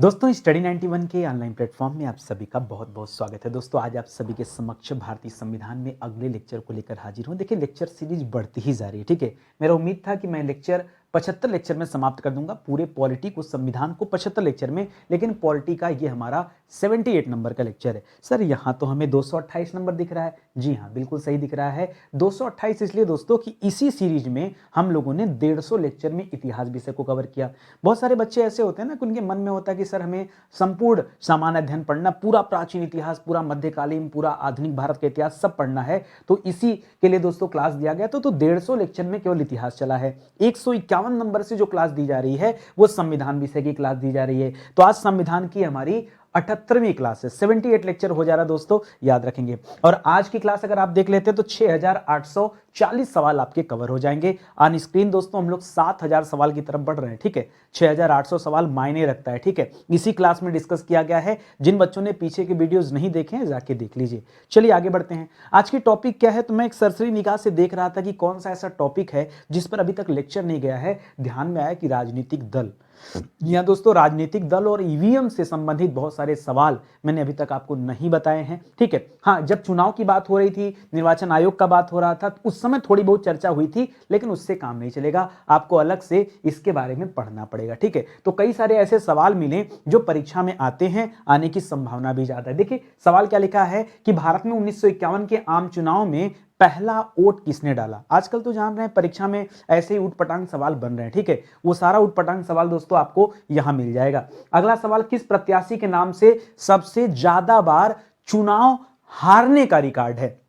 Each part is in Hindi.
दोस्तों स्टडी 91 के ऑनलाइन प्लेटफॉर्म में आप सभी का बहुत बहुत स्वागत है। दोस्तों आज आप सभी के समक्ष भारतीय संविधान में अगले लेक्चर को लेकर हाजिर हूं। देखिए लेक्चर सीरीज बढ़ती ही जा रही है, ठीक है। मेरा उम्मीद था कि मैं लेक्चर 75 लेक्चर में समाप्त कर दूंगा पूरे पॉलिटी को, संविधान को 75 लेक्चर में, लेकिन पॉलिटी का ये हमारा 78 नंबर का लेक्चर है। सर यहाँ तो हमें 228 नंबर दिख रहा है। जी हाँ, बिल्कुल सही दिख रहा है 228, इसलिए दोस्तों कि इसी सीरीज में हम लोगों ने 150 लेक्चर में इतिहास विषय को कवर किया। बहुत सारे बच्चे ऐसे होते हैं ना कि उनके मन में होता है कि सर हमें संपूर्ण सामान्य अध्ययन पढ़ना, पूरा प्राचीन इतिहास, पूरा मध्यकालीन, पूरा आधुनिक भारत का इतिहास सब पढ़ना है। तो इसी के लिए दोस्तों क्लास दिया गया। तो 150 लेक्चर में केवल इतिहास चला है। 151 नंबर से जो क्लास दी जा रही है वो संविधान विषय की क्लास दी जा रही है। तो आज संविधान की हमारी 78वीं क्लास है। 78 लेक्चर हो जा रहा है दोस्तों, याद रखेंगे। और आज की क्लास अगर आप देख लेते हैं तो 6840 सवाल आपके कवर हो जाएंगे। ऑन स्क्रीन दोस्तों हम लोग 7000 सवाल की तरफ बढ़ रहे हैं, ठीक है। 6800 सवाल मायने रखता है, ठीक है। इसी क्लास में डिस्कस किया गया है। जिन बच्चों ने पीछे के वीडियोस नहीं देखे हैं जाके देख लीजिए। चलिए आगे बढ़ते हैं। आज की टॉपिक क्या है, तो मैं एक सरसरी निगाह से देख रहा था कि कौन सा ऐसा टॉपिक है जिस पर अभी तक लेक्चर नहीं गया है। ध्यान में आया कि राजनीतिक दल। यहाँ दोस्तों राजनीतिक दल और ईवीएम से संबंधित बहुत सारे सवाल मैंने अभी तक आपको नहीं बताए हैं, ठीक है। हाँ, जब चुनाव की बात हो रही थी, निर्वाचन आयोग का बात हो रहा था, उस समय थोड़ी बहुत चर्चा हुई थी, लेकिन उससे काम नहीं चलेगा। आपको अलग से इसके बारे में पढ़ना पड़ेगा, ठीक है। तो कई सारे ऐसे सवाल मिले जो परीक्षा में आते हैं, आने की संभावना भी ज्यादा है। देखिए सवाल क्या लिखा है कि भारत में 1951 के आम चुनाव में पहला वोट किसने डाला। आजकल तो जान रहे हैं परीक्षा में ऐसे ही उटपटांग सवाल बन रहे हैं, ठीक है। वो सारा उटपटांग सवाल दोस्तों आपको यहां मिल जाएगा। अगला सवाल, किस प्रत्याशी के नाम से सबसे ज्यादा बार चुनाव हारने का रिकॉर्ड है।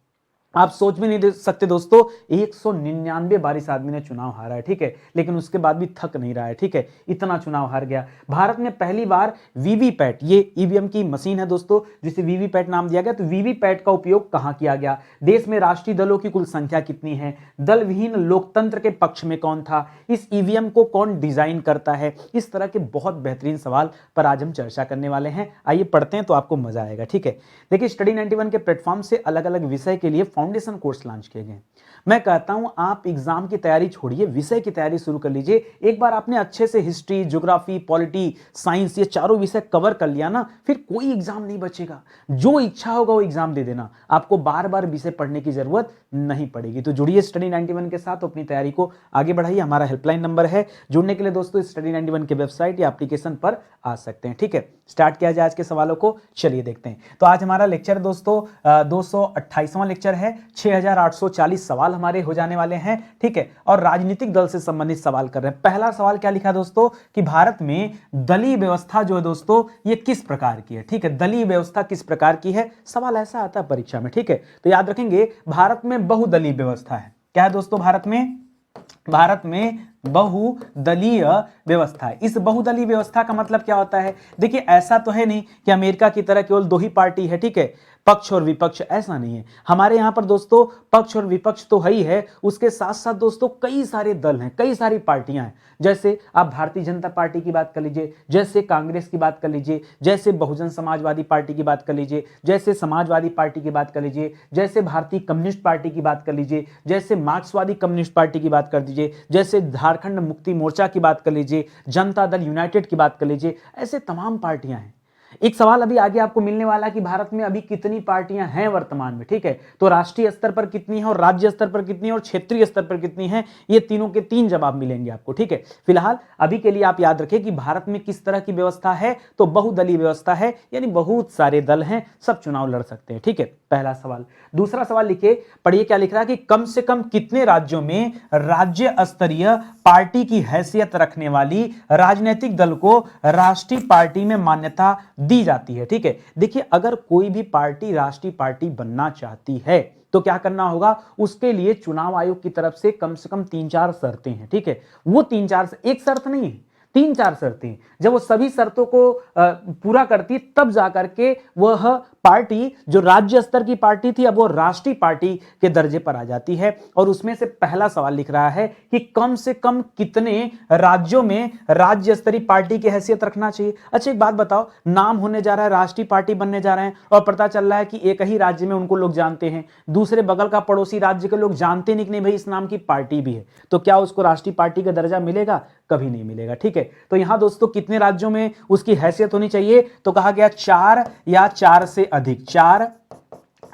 आप सोच भी नहीं दे सकते दोस्तों, 199 बार इस आदमी ने चुनाव हारा है, ठीक है। लेकिन उसके बाद भी थक नहीं रहा है, ठीक है। इतना चुनाव हार गया। भारत में पहली बार वीवीपैट, ये ईवीएम की मशीन है दोस्तों जिसे वीवीपैट नाम दिया गया। तो वीवीपैट का उपयोग कहां किया गया। देश में राष्ट्रीय दलों की कुल संख्या कितनी है। दल विहीन लोकतंत्र के पक्ष में कौन था। इस ईवीएम को कौन डिजाइन करता है। इस तरह के बहुत बेहतरीन सवाल पर आज हम चर्चा करने वाले हैं। आइए पढ़ते हैं तो आपको मजा आएगा, ठीक है। देखिए स्टडी 91 के प्लेटफॉर्म से अलग अलग विषय के लिए फाउंडेशन कोर्स लॉन्च किए गए। मैं कहता हूं आप एग्जाम की तैयारी छोड़िए, विषय की तैयारी शुरू कर लीजिए। एक बार आपने अच्छे से हिस्ट्री, ज्योग्राफी, पॉलिटी, साइंस, ये चारों विषय कवर कर लिया ना, फिर कोई एग्जाम नहीं बचेगा। जो इच्छा होगा वो एग्जाम दे देना, आपको बार बार विषय पढ़ने की जरूरत नहीं पड़ेगी। तो जुड़िए स्टडी 91 के साथ, अपनी तैयारी को आगे बढ़ाइए। हमारा हेल्पलाइन नंबर है। जुड़ने के लिए दोस्तों स्टडी 91 के वेबसाइट या एप्लीकेशन पर आ सकते हैं, ठीक है। स्टार्ट किया जाए आज के सवालों को, चलिए देखते हैं। तो आज हमारा लेक्चर दोस्तों 228वां लेक्चर है। 6840 सवाल हमारे हो जाने वाले हैं, ठीक है। और राजनीतिक दल से संबंधित सवाल कर रहे हैं। पहला सवाल क्या लिखा दोस्तों कि भारत में दलीय व्यवस्था जो है दोस्तों ये किस प्रकार की है, ठीक है। दलीय व्यवस्था किस प्रकार की है, सवाल ऐसा आता है परीक्षा में, ठीक है। तो याद रखेंगे भारत में बहुदलीय व्यवस्था है। क्या है दोस्तों, भारत में बहुदलीय व्यवस्था है। इस बहुदलीय व्यवस्था का मतलब क्या होता है। देखिए ऐसा तो है नहीं कि अमेरिका की तरह केवल दो ही पार्टी है, ठीक है, पक्ष और विपक्ष, ऐसा नहीं है। हमारे यहां पर दोस्तों पक्ष और विपक्ष तो है ही है, उसके साथ साथ दोस्तों कई सारे दल हैं, कई सारी पार्टियां हैं। जैसे आप भारतीय जनता पार्टी की बात कर लीजिए, जैसे कांग्रेस की बात कर लीजिए, जैसे बहुजन समाजवादी पार्टी की बात कर लीजिए, जैसे समाजवादी पार्टी की बात कर लीजिए, जैसे भारतीय कम्युनिस्ट पार्टी की बात कर लीजिए, जैसे मार्क्सवादी कम्युनिस्ट पार्टी की बात कर दीजिए, जैसे झारखंड मुक्ति मोर्चा की बात कर लीजिए, जनता दल यूनाइटेड की बात कर लीजिए। ऐसे तमाम पार्टियां हैं। एक सवाल अभी आगे आपको मिलने वाला है कि भारत में अभी कितनी पार्टियां हैं वर्तमान में, ठीक है। तो राष्ट्रीय स्तर पर कितनी है और राज्य स्तर पर कितनी है और क्षेत्रीय स्तर पर कितनी है, ये तीनों के तीन जवाब मिलेंगे आपको, ठीक है। फिलहाल अभी के लिए आप याद रखें कि भारत में किस तरह की व्यवस्था है, तो बहुदलीय व्यवस्था है, यानी बहुत सारे दल हैं, सब चुनाव लड़ सकते हैं, ठीक है। पहला सवाल। दूसरा सवाल लिखिए, पढ़िए क्या लिख रहा है कि कम से कम कितने राज्यों में राज्य स्तरीय पार्टी की हैसियत रखने वाली राजनीतिक दल को राष्ट्रीय पार्टी में मान्यता दी जाती है, ठीक है। देखिए अगर कोई भी पार्टी राष्ट्रीय पार्टी बनना चाहती है तो क्या करना होगा, उसके लिए चुनाव आयोग की तरफ से कम 3-4 शर्तें हैं, ठीक है। वो 3-4, एक शर्त नहीं है, 3-4 शर्तें। जब वो सभी शर्तों को पूरा करती है तब जाकर के वह पार्टी जो राज्य स्तर की पार्टी थी अब वो राष्ट्रीय पार्टी के दर्जे पर आ जाती है। और उसमें से पहला सवाल लिख रहा है कि कम से कम कितने राज्यों में राज्य स्तरीय पार्टी की हैसियत रखना चाहिए। अच्छा एक बात बताओ, नाम होने जा रहा है, राष्ट्रीय पार्टी बनने जा रहे हैं और पता चल रहा है कि एक ही राज्य में उनको लोग जानते हैं, दूसरे बगल का पड़ोसी राज्य के लोग जानते नहीं कि नहीं भाई इस नाम की पार्टी भी है, तो क्या उसको राष्ट्रीय पार्टी का दर्जा मिलेगा, कभी नहीं मिलेगा, ठीक है। है। तो यहां दोस्तों कितने राज्यों में उसकी हैसियत होनी चाहिए, तो कहा गया 4 या 4 से अधिक, 4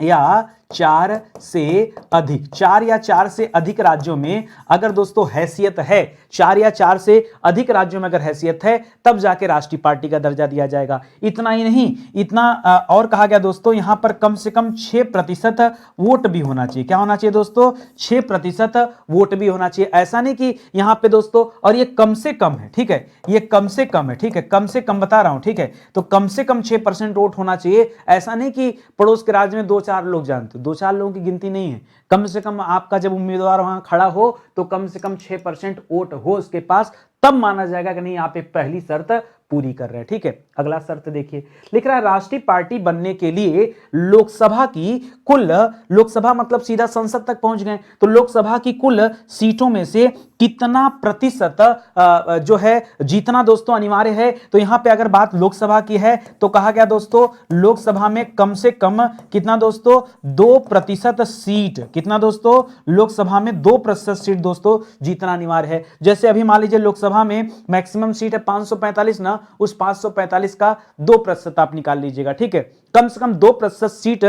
या 4 से अधिक, 4 या 4 से अधिक राज्यों में अगर दोस्तों हैसियत है, 4 या 4 से अधिक राज्यों में अगर हैसियत है, तब जाके राष्ट्रीय पार्टी का दर्जा दिया जाएगा। इतना ही नहीं, इतना और कहा गया दोस्तों यहां पर कम से कम 6% वोट भी होना चाहिए। क्या होना चाहिए दोस्तों, 6% वोट भी होना चाहिए। ऐसा नहीं कि यहां पे दोस्तों, और ये कम से कम है, ठीक है, ये कम से कम है, ठीक है, कम से कम बता रहा हूं, ठीक है, तो कम से कम 6% वोट होना चाहिए। ऐसा नहीं कि पड़ोस के राज्य में 2-4 लोग जानते, 2-4 लोगों की गिनती नहीं है। कम से कम आपका जब उम्मीदवार वहां खड़ा हो तो कम से कम 6% वोट हो उसके पास, तब माना जाएगा कि नहीं आप एक पहली शर्त पूरी कर रहे हैं। ठीक है, अगला शर्त देखिए, लिख रहा है राष्ट्रीय पार्टी बनने के लिए लोकसभा की कुल, लोकसभा मतलब सीधा संसद तक पहुंच गए, तो लोकसभा की कुल सीटों में से कितना प्रतिशत जो है जीतना दोस्तों अनिवार्य है। तो यहां पे अगर बात लोकसभा की है तो कहा गया दोस्तों लोकसभा में कम से कम कितना दोस्तों, 2% सीट, कितना दोस्तों, लोकसभा में 2% सीट दोस्तों जीतना अनिवार्य है। जैसे अभी मान लीजिए लोकसभा में मैक्सिमम सीट है 545 ना, उस 545 का 2% आप निकाल लीजिएगा। ठीक है, कम से कम 2% सीट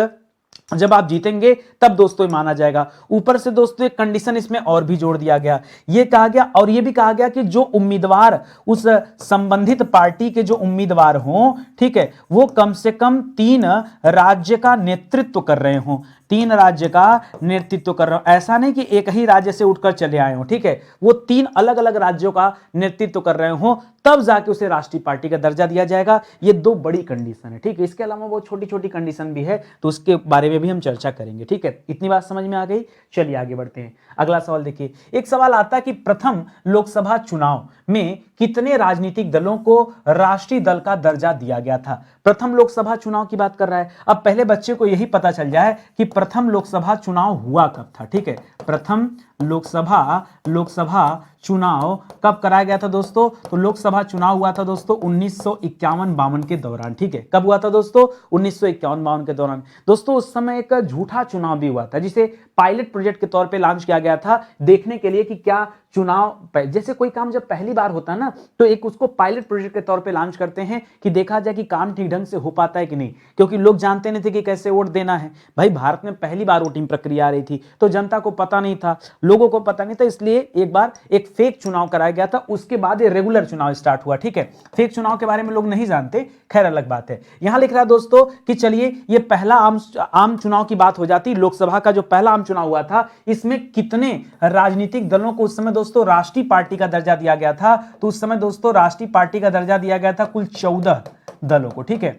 जब आप जीतेंगे तब दोस्तों माना जाएगा। ऊपर से दोस्तों एक कंडीशन इसमें और भी जोड़ दिया गया, यह कहा गया और यह भी कहा गया कि जो उम्मीदवार उस संबंधित पार्टी के जो उम्मीदवार हों, ठीक है, वो कम से कम 3 राज्य का नेतृत्व कर रहे हों, 3 राज्य का नेतृत्व कर रहे हो। ऐसा नहीं कि एक ही राज्य से उठकर चले आए हो, ठीक है, वो 3 अलग अलग राज्यों का नेतृत्व कर रहे हो, तब जाके उसे राष्ट्रीय पार्टी का दर्जा दिया जाएगा। ये 2 बड़ी कंडीशन है। ठीक है, इसके अलावा बहुत छोटी छोटी कंडीशन भी है, तो उसके बारे में भी हम चर्चा करेंगे। ठीक है, इतनी बात समझ में आ गई। चलिए आगे बढ़ते हैं। अगला सवाल देखिए, एक सवाल आता है कि प्रथम लोकसभा चुनाव में कितने राजनीतिक दलों को राष्ट्रीय दल का दर्जा दिया गया था। प्रथम लोकसभा चुनाव की बात कर रहा है। अब पहले बच्चे को यही पता चल जाए कि प्रथम लोकसभा चुनाव हुआ कब था। ठीक है, प्रथम लोकसभा चुनाव कब कराया गया था दोस्तों, तो लोकसभा चुनाव हुआ था दोस्तों 1951-52 के दौरान। ठीक है, कब हुआ था दोस्तों, 1951-52 के दौरान। दोस्तों उस समय एक झूठा चुनाव भी हुआ था, जिसे पायलट प्रोजेक्ट के तौर पे लॉन्च किया गया था, देखने के लिए कि क्या चुनाव, जैसे कोई काम जब पहली बार होता है ना, तो एक उसको पायलट प्रोजेक्ट के तौर पे लॉन्च करते हैं कि देखा जाए कि काम ठीक ढंग से हो पाता है कि नहीं, क्योंकि लोग जानते नहीं थे कि कैसे वोट देना है। भाई भारत में पहली बार वोटिंग प्रक्रिया आ रही थी, तो जनता को पता नहीं था, लोगों को पता नहीं था, इसलिए एक बार एक फेक चुनाव कराया गया था। उसके बाद ये रेगुलर चुनाव स्टार्ट हुआ। ठीक है, फेक चुनाव के बारे में लोग नहीं जानते, खैर अलग बात है। यहां लिख रहा है दोस्तों कि चलिए ये पहला आम चुनाव की बात हो जाती। लोकसभा का जो पहला आम चुनाव हुआ था, इसमें कितने राजनीतिक दलों को उस समय दोस्तों राष्ट्रीय पार्टी का दर्जा दिया गया था, तो उस समय दोस्तों राष्ट्रीय पार्टी का दर्जा दिया गया था कुल 14 दलों को। ठीक है,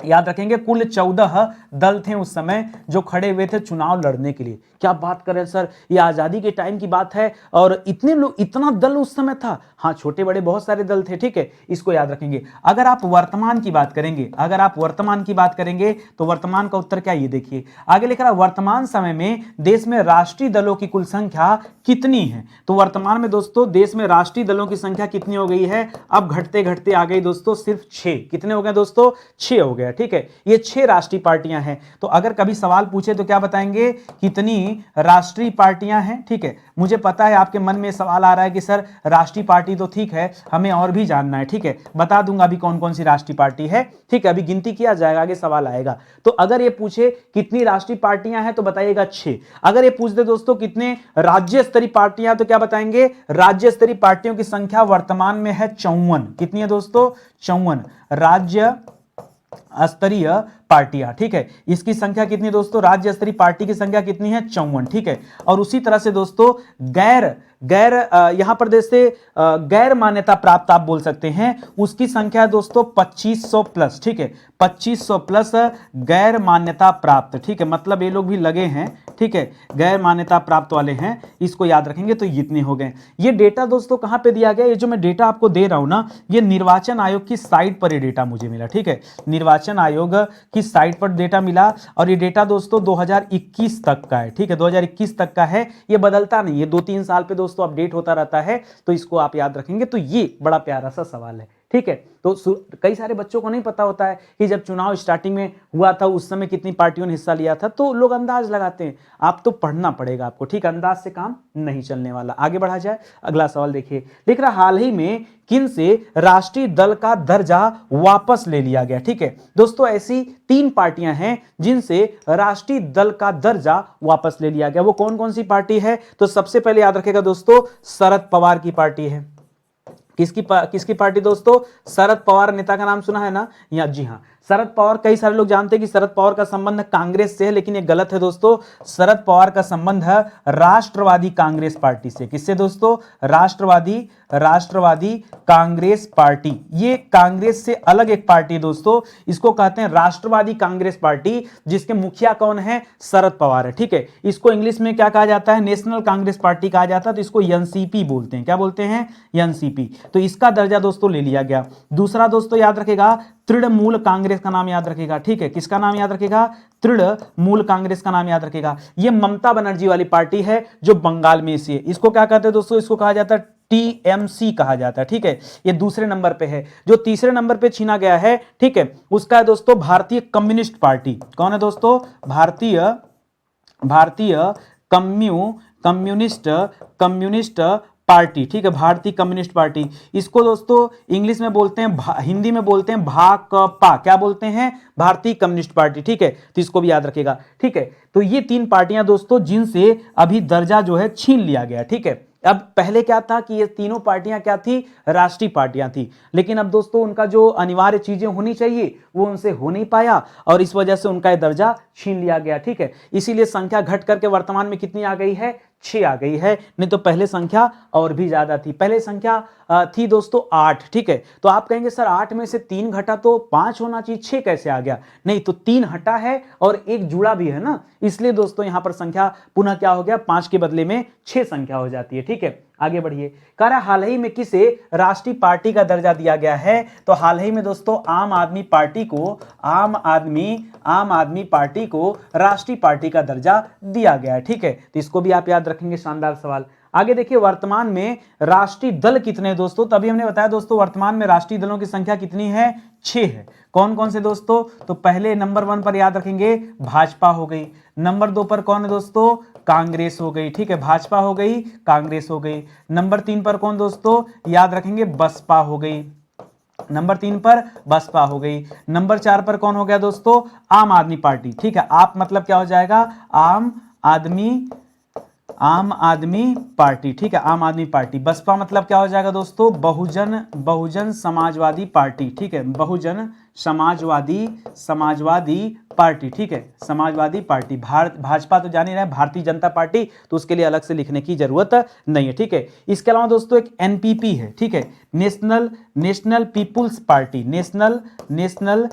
याद रखेंगे कुल 14 दल थे उस समय जो खड़े हुए थे चुनाव लड़ने के लिए। क्या बात करें सर, ये आजादी के टाइम की बात है और इतने लोग, इतना दल उस समय था। हाँ, छोटे बड़े बहुत सारे दल थे। ठीक है, इसको याद रखेंगे। अगर आप वर्तमान की बात करेंगे, अगर आप वर्तमान की बात करेंगे तो वर्तमान का उत्तर क्या, ये देखिए आगे लिख रहा है, वर्तमान समय में देश में राष्ट्रीय दलों की कुल संख्या कितनी है। तो वर्तमान में दोस्तों देश में राष्ट्रीय दलों की संख्या कितनी हो गई है, अब घटते घटते आ गई दोस्तों सिर्फ 6। कितने हो गए दोस्तों, 6 हो गए। ठीक है, ये 6 राष्ट्रीय पार्टियां हैं। तो अगर कभी सवाल पूछे तो क्या बताएंगे, कितनी राष्ट्रीय पार्टियां हैं। ठीक है, मुझे पता है आपके मन में सवाल आ रहा है कि सर राष्ट्रीय पार्टी तो ठीक है, हमें और भी जानना है। ठीक है, बता दूंगा अभी कौन कौन सी राष्ट्रीय पार्टी है। ठीक है, अभी गिनती किया जाएगा, आगे सवाल आएगा। तो अगर ये पूछे कितनी राष्ट्रीय पार्टियां हैं तो बताइएगा 6। अगर ये पूछ दे दोस्तों कितने राज्य स्तरीय पार्टियां, तो क्या बताएंगे, राज्य स्तरीय पार्टियों की संख्या वर्तमान में है 54। कितनी है दोस्तों, 54 राज्य स्तरीय पार्टियां। ठीक है, इसकी संख्या कितनी दोस्तों, राज्य स्तरीय पार्टी की संख्या कितनी है, 54। ठीक है, और उसी तरह से दोस्तों गैर यहां पर जैसे गैर मान्यता प्राप्त आप बोल सकते हैं, उसकी संख्या है दोस्तों 2500 प्लस। ठीक है, 2500 प्लस गैर मान्यता प्राप्त। ठीक है, मतलब ये लोग भी लगे हैं। ठीक है, गैर मान्यता प्राप्त वाले हैं, इसको याद रखेंगे। तो इतने हो गए। ये डेटा दोस्तों कहां पे दिया गया, ये जो मैं डेटा आपको दे रहा हूं ना, ये निर्वाचन आयोग की साइट पर ये डेटा मुझे मिला। ठीक है, निर्वाचन आयोग की साइट पर डेटा मिला और ये डेटा दोस्तों 2021 तक का है। ठीक है, 2021 तक का है, ये बदलता नहीं है, 2-3 साल पे दोस्तों अपडेट होता रहता है, तो इसको आप याद रखेंगे। तो ये बड़ा प्यारा सा सवाल है, ठीक है। तो कई सारे बच्चों को नहीं पता होता है कि जब चुनाव स्टार्टिंग में हुआ था उस समय कितनी पार्टियों ने हिस्सा लिया था, तो लोग अंदाज लगाते हैं। आप तो पढ़ना पड़ेगा आपको, ठीक, अंदाज से काम नहीं चलने वाला। आगे बढ़ा जाए, अगला सवाल देखिए, लिख रहा हाल ही में किन से राष्ट्रीय दल का दर्जा वापस ले लिया गया। ठीक है दोस्तों, ऐसी 3 पार्टियां हैं जिनसे राष्ट्रीय दल का दर्जा वापस ले लिया गया। वो कौन कौन सी पार्टी है? तो सबसे पहले याद रखेगा दोस्तों, शरद पवार की पार्टी है। किसकी पार्टी दोस्तों? शरद पवार नेता का नाम सुना है ना? या जी हां, शरद पवार, कई सारे लोग जानते हैं कि शरद पवार का संबंध कांग्रेस से है, लेकिन यह गलत है दोस्तों। शरद पवार का संबंध है राष्ट्रवादी कांग्रेस पार्टी से। किससे दोस्तों? राष्ट्रवादी कांग्रेस पार्टी। ये कांग्रेस से अलग एक पार्टी है दोस्तों, इसको कहते हैं राष्ट्रवादी कांग्रेस पार्टी, जिसके मुखिया कौन है? शरद पवार है। ठीक है, इसको इंग्लिश में क्या कहा जाता है? नेशनल कांग्रेस पार्टी कहा जाता है, तो इसको एनसीपी बोलते हैं। क्या बोलते हैं? एनसीपी। तो इसका दर्जा दोस्तों ले लिया गया। दूसरा दोस्तों याद रखेगा, तृणमूल कांग्रेस का नाम याद रखेगा। ठीक है, किसका नाम याद रखेगा? तृणमूल कांग्रेस का नाम याद रखेगा। यह ममता बनर्जी वाली पार्टी है जो बंगाल में से है। इसको क्या कहते हैं दोस्तों? इसको कहा जाता है टीएमसी कहा जाता है। ठीक है, ये दूसरे नंबर पे है। जो तीसरे नंबर पे छीना गया है, ठीक है, उसका है दोस्तों भारतीय कम्युनिस्ट पार्टी। कौन है दोस्तों? भारतीय कम्युनिस्ट पार्टी। ठीक है, भारतीय कम्युनिस्ट पार्टी। इसको दोस्तों इंग्लिश में बोलते हैं, हिंदी में बोलते हैं भाकपा। क्या बोलते हैं? भारतीय कम्युनिस्ट पार्टी। ठीक है, तो इसको भी याद रखेगा। ठीक है, तो ये 3 पार्टियां दोस्तों जिनसे अभी दर्जा जो है छीन लिया गया। ठीक है, अब पहले क्या था कि ये तीनों पार्टियां क्या थी? राष्ट्रीय पार्टियां थी। लेकिन अब दोस्तों उनका जो अनिवार्य चीजें होनी चाहिए वो उनसे हो नहीं पाया, और इस वजह से उनका दर्जा छीन लिया गया। ठीक है, इसीलिए संख्या घट करके वर्तमान में कितनी आ गई है? 6 आ गई है। नहीं तो पहले संख्या और भी ज्यादा थी। पहले संख्या थी दोस्तों 8। ठीक है, तो आप कहेंगे सर 8 में से 3 घटा तो 5 होना चाहिए, 6 कैसे आ गया? नहीं, तो 3 हटा है और 1 जुड़ा भी है ना, इसलिए दोस्तों यहां पर संख्या पुनः क्या हो गया? 5 के बदले में 6 संख्या हो जाती है। ठीक है, आगे बढ़िए। कह रहा हाल ही में किसे राष्ट्रीय पार्टी का दर्जा दिया गया है? तो हाल ही में दोस्तों आम आदमी पार्टी को राष्ट्रीय पार्टी का दर्जा दिया गया है। ठीक है, तो इसको भी आप याद रखेंगे। शानदार सवाल। आगे देखिए, वर्तमान में राष्ट्रीय दल कितने हैं दोस्तों? तभी हमने बताया दोस्तों वर्तमान में राष्ट्रीय दलों की संख्या कितनी है? 6 है। कौन कौन से दोस्तों? तो पहले नंबर 1 पर याद रखेंगे भाजपा हो गई। नंबर 2 पर कौन है दोस्तों? कांग्रेस हो गई। ठीक है, भाजपा हो गई, कांग्रेस हो गई। नंबर 3 पर कौन दोस्तों? याद रखेंगे बसपा हो गई। नंबर 3 पर बसपा हो गई। नंबर 4 पर कौन हो गया दोस्तों? आम आदमी पार्टी। ठीक है, आप मतलब क्या हो जाएगा? आम आदमी पार्टी। ठीक है, आम आदमी पार्टी। बसपा मतलब क्या हो जाएगा दोस्तों? बहुजन समाजवादी पार्टी। ठीक है, बहुजन समाजवादी पार्टी। ठीक है, समाजवादी पार्टी। भाजपा तो जान ही रहे, भारतीय जनता पार्टी, तो उसके लिए अलग से लिखने की जरूरत नहीं है। ठीक है, इसके अलावा दोस्तों एक एनपीपी है। ठीक है, National People's Party. National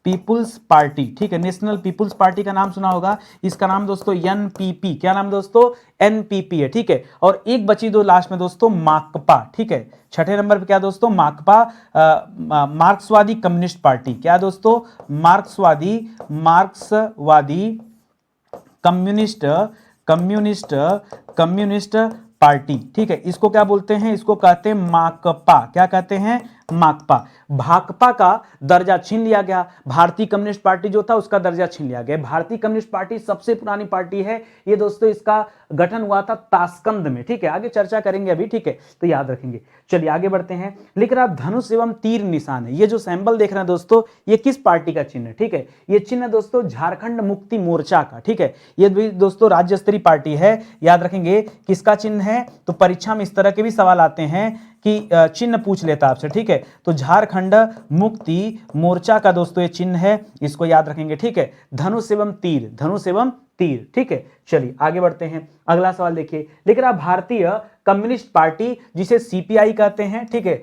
People's Party. ठीक है, नेशनल पीपुल्स पार्टी का नाम सुना होगा। इसका नाम दोस्तों एनपीपी। क्या नाम दोस्तों? एनपीपी है। ठीक है, और एक बची दो लास्ट में दोस्तों, माकपा। ठीक है, 6ठे नंबर पे क्या दोस्तों? माकपा, मार्क्सवादी कम्युनिस्ट पार्टी। क्या दोस्तों? मार्क्सवादी कम्युनिस्ट पार्टी। ठीक है, इसको क्या बोलते हैं? इसको कहते हैं माकपा। क्या कहते हैं? माकपा। भाकपा का दर्जा छीन लिया गया। भारतीय कम्युनिस्ट पार्टी जो था उसका दर्जा छीन लिया गया। भारतीय कम्युनिस्ट पार्टी सबसे पुरानी पार्टी है ये दोस्तों। इसका गठन हुआ था ताशकंद में। ठीक है, आगे चर्चा करेंगे अभी। ठीक है, तो याद रखेंगे। चलिए आगे बढ़ते हैं। लिख रहा धनुष एवं तीर निशान है। ये जो सैंबल देख रहे हैं दोस्तों, ये किस पार्टी का चिन्ह है? ठीक है, ये चिन्ह दोस्तों झारखंड मुक्ति मोर्चा का। ठीक है, ये भी दोस्तों राज्य स्तरीय पार्टी है। याद रखेंगे किसका चिन्ह है? तो परीक्षा में इस तरह के भी सवाल आते हैं कि चिन्ह पूछ लेता आपसे। ठीक है, तो झारखंड मुक्ति मोर्चा का दोस्तों ये चिन्ह है, इसको याद रखेंगे। ठीक है, धनुष एवं तीर। ठीक है, चलिए आगे बढ़ते हैं। अगला सवाल देखिए, लिख रहा भारतीय कम्युनिस्ट पार्टी जिसे सीपीआई कहते हैं। ठीक है,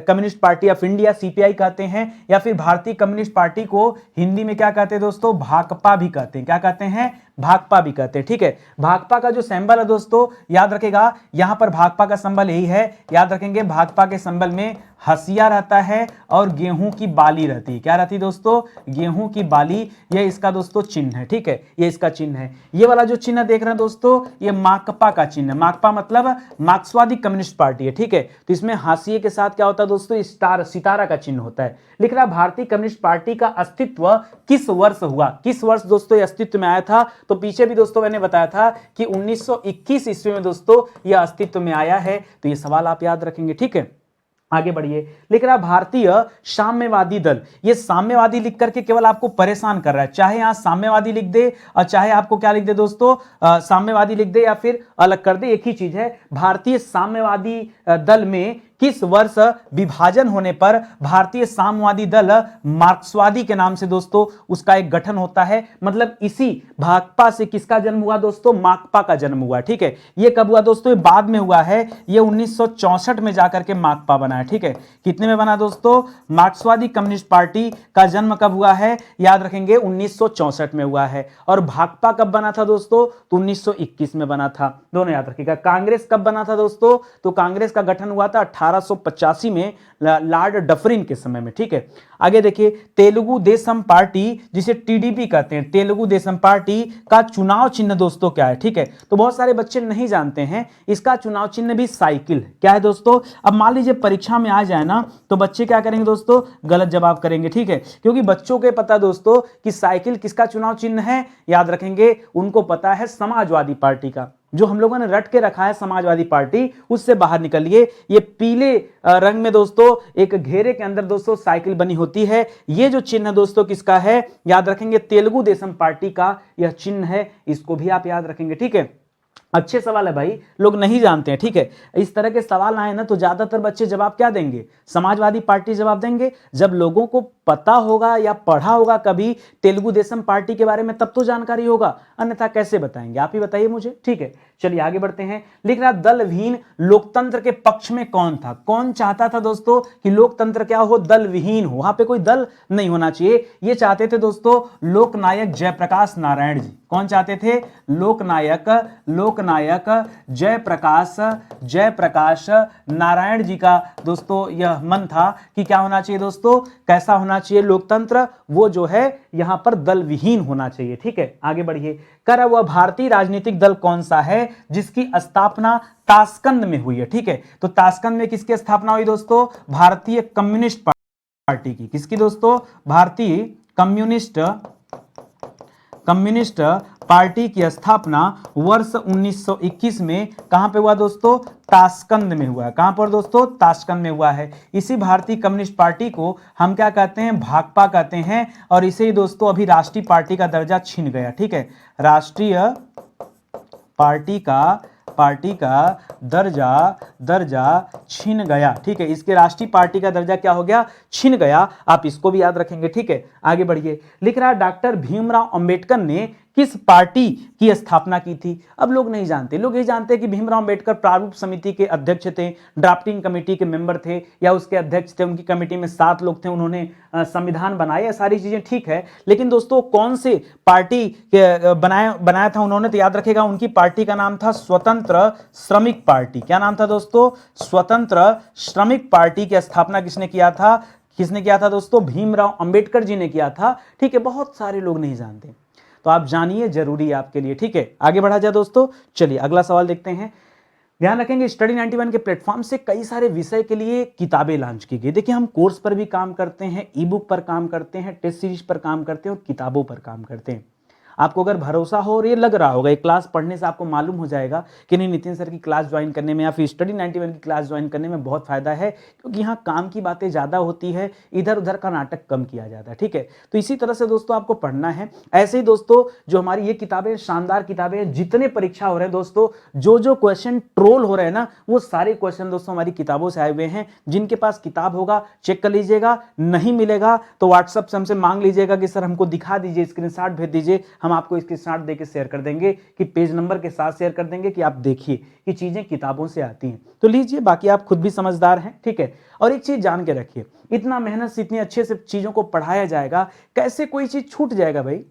communist party of India CPI कहते हैं, या फिर भारतीय कम्युनिस्ट पार्टी को हिंदी में क्या कहते हैं दोस्तों? भाकपा भी कहते हैं। क्या कहते हैं? भाकपा भी कहते हैं। ठीक है, भाकपा का जो सिंबल है दोस्तों याद रखेगा, यहां पर भाकपा का सिंबल यही है। याद रखेंगे भाकपा के सिंबल में हसिया रहता है और गेहूं की बाली रहती है। क्या रहती है दोस्तों? गेहूं की बाली। यह इसका दोस्तों चिन्ह है। ठीक है, यह इसका चिन्ह चिन्ह है। ये वाला जो चिन्ह देख रहे हैं दोस्तों, ये माकपा का चिन्ह है। माकपा मतलब मार्क्सवादी कम्युनिस्ट पार्टी है, ठीक है। तो इसमें हाशिए के साथ क्या होता है दोस्तों, स्टार, सितारा का चिन्ह होता है। लिख रहा भारतीय कम्युनिस्ट पार्टी का अस्तित्व किस वर्ष हुआ, किस वर्ष दोस्तों ये अस्तित्व में आया था। तो पीछे भी दोस्तों मैंने बताया था कि 1921 ईस्वी में दोस्तों यह अस्तित्व में आया है। तो ये सवाल आप याद रखेंगे, ठीक है। आगे बढ़िए। लिख रहा भारतीय साम्यवादी दल, ये साम्यवादी लिख करके केवल आपको परेशान कर रहा है, चाहे यहां साम्यवादी लिख दे और चाहे आपको क्या लिख दे दोस्तों, साम्यवादी लिख दे या फिर अलग कर दे, एक ही चीज है। भारतीय साम्यवादी दल में किस वर्ष विभाजन होने पर भारतीय साम्यवादी दल मार्क्सवादी के नाम से दोस्तों उसका एक गठन होता है। मतलब इसी भाकपा से किसका जन्म हुआ दोस्तों, माकपा का जन्म हुआ, ठीक है। ये कब हुआ दोस्तों, ये बाद में हुआ है, ये 1964 में जाकर के माकपा बना है, ठीक है। कितने में बना दोस्तों, मार्क्सवादी कम्युनिस्ट पार्टी का जन्म कब हुआ है, याद रखेंगे 1964 में हुआ है। और भाकपा कब बना था दोस्तों, तो 1921 में बना था, दोनों याद रखिएगा। कांग्रेस कब बना था दोस्तों, तो कांग्रेस का गठन हुआ था 1885 में लॉर्ड डफरिन के समय में, ठीक है। आगे देखिए, तेलुगु देशम पार्टी जिसे टीडीपी कहते हैं, तेलुगु देशम पार्टी का चुनाव चिन्ह दोस्तों क्या है, ठीक है। तो बहुत सारे बच्चे नहीं जानते हैं, इसका चुनाव चिन्ह भी साइकिल क्या है दोस्तों। अब मान लीजिए परीक्षा में आ जाए ना, तो बच्चे क्या करेंगे दोस्तों, गलत जवाब करेंगे, ठीक है। क्योंकि बच्चों के पता दोस्तों कि साइकिल किसका चुनाव चिन्ह है, याद रखेंगे, उनको पता है समाजवादी पार्टी का। जो हम लोगों ने रट के रखा है समाजवादी पार्टी, उससे बाहर निकलिए। ये पीले रंग में दोस्तों एक घेरे के अंदर दोस्तों साइकिल बनी होती है। ये जो चिन्ह दोस्तों किसका है, याद रखेंगे, तेलुगु देशम पार्टी का यह चिन्ह है, इसको भी आप याद रखेंगे, ठीक है। अच्छे सवाल है भाई, लोग नहीं जानते हैं, ठीक है। इस तरह के सवाल आए ना तो ज्यादातर बच्चे जवाब क्या देंगे, समाजवादी पार्टी जवाब देंगे। जब लोगों को पता होगा या पढ़ा होगा कभी तेलुगु देशम पार्टी के बारे में, तब तो जानकारी होगा, अन्यथा कैसे बताएंगे, आप ही बताइए मुझे, ठीक है। चलिए आगे बढ़ते हैं। लिख रहा दलविहीन लोकतंत्र के पक्ष में कौन था, कौन चाहता था दोस्तों कि लोकतंत्र क्या हो, दल विहीन हो, वहां पे कोई दल नहीं होना चाहिए। ये चाहते थे दोस्तों लोकनायक जयप्रकाश नारायण जी। कौन चाहते थे, लोकनायक जयप्रकाश नारायण जी का दोस्तों यह मन था कि क्या होना चाहिए दोस्तों, कैसा होना चाहिए लोकतंत्र, वो जो है यहां पर दल विहीन होना चाहिए, ठीक है। आगे बढ़िए। कर वह भारतीय राजनीतिक दल कौन सा है जिसकी स्थापना ताशकंद में हुई है, ठीक है। तो ताशकंद में किसकी स्थापना हुई दोस्तों, भारतीय कम्युनिस्ट पार्टी की। किसकी दोस्तों, भारतीय कम्युनिस्ट पार्टी की स्थापना वर्ष 1921 में कहां पे हुआ दोस्तों, ताशकंद में हुआ है। कहां पर दोस्तों, ताशकंद में हुआ है। इसी भारतीय कम्युनिस्ट पार्टी को हम क्या कहते हैं, भाकपा कहते हैं। और इसे ही दोस्तों अभी राष्ट्रीय पार्टी का दर्जा छीन गया, ठीक है। राष्ट्रीय पार्टी का दर्जा छीन गया, ठीक है। इसके राष्ट्रीय पार्टी का दर्जा क्या हो गया, छीन गया। आप इसको भी याद रखेंगे, ठीक है। आगे बढ़िए। लिख रहा डॉक्टर भीमराव अंबेडकर ने किस पार्टी की स्थापना की थी। अब लोग नहीं जानते, लोग ये जानते हैं कि भीमराव अंबेडकर प्रारूप समिति के अध्यक्ष थे, ड्राफ्टिंग कमेटी के मेंबर थे या उसके अध्यक्ष थे, उनकी कमेटी में 7 लोग थे, उन्होंने संविधान बनाया, सारी चीजें ठीक है। लेकिन दोस्तों कौन से पार्टी बनाया था उन्होंने, तो याद रखेगा उनकी पार्टी का नाम था स्वतंत्र श्रमिक पार्टी। क्या नाम था दोस्तों, स्वतंत्र श्रमिक पार्टी की स्थापना किसने किया था दोस्तों, भीमराव अंबेडकर जी ने किया था, ठीक है। बहुत सारे लोग नहीं जानते, तो आप जानिए, जरूरी है आपके लिए, ठीक है। आगे बढ़ा जाए दोस्तों। चलिए अगला सवाल देखते हैं। ध्यान रखेंगे स्टडी 91 के प्लेटफॉर्म से कई सारे विषय के लिए किताबें लॉन्च की गई। देखिए हम कोर्स पर भी काम करते हैं, ई बुक पर काम करते हैं, टेस्ट सीरीज पर काम करते हैं और किताबों पर काम करते हैं। आपको अगर भरोसा हो और ये लग रहा होगा, एक क्लास पढ़ने से आपको मालूम हो जाएगा कि नहीं, नितिन सर की क्लास ज्वाइन करने में या फिर स्टडी 91 की क्लास ज्वाइन करने में बहुत फायदा है, क्योंकि यहाँ काम की बातें ज़्यादा होती है, इधर उधर का नाटक कम किया जाता है, ठीक है। तो इसी तरह से दोस्तों आपको पढ़ना है। ऐसे ही दोस्तों जो हमारी ये किताबें शानदार किताबें हैं, जितने परीक्षा हो रहे हैं दोस्तों, जो क्वेश्चन ट्रोल हो रहे हैं ना, वो सारे क्वेश्चन दोस्तों हमारी किताबों से आए हुए हैं। जिनके पास किताब होगा चेक कर लीजिएगा, नहीं मिलेगा तो व्हाट्सएप से हमसे मांग लीजिएगा कि सर हमको दिखा दीजिए, स्क्रीनशॉट भेज दीजिए, हम आपको स्क्रीनशॉट देके शेयर कर देंगे, कि पेज नंबर के साथ शेयर कर देंगे कि आप देखिए कि चीजें किताबों से आती हैं। तो लीजिए, बाकी आप खुद भी समझदार हैं, ठीक है। और एक चीज जान के रखिए, इतना मेहनत से इतनी अच्छे से चीजों को पढ़ाया जाएगा, कैसे कोई चीज छूट जाएगा भाई,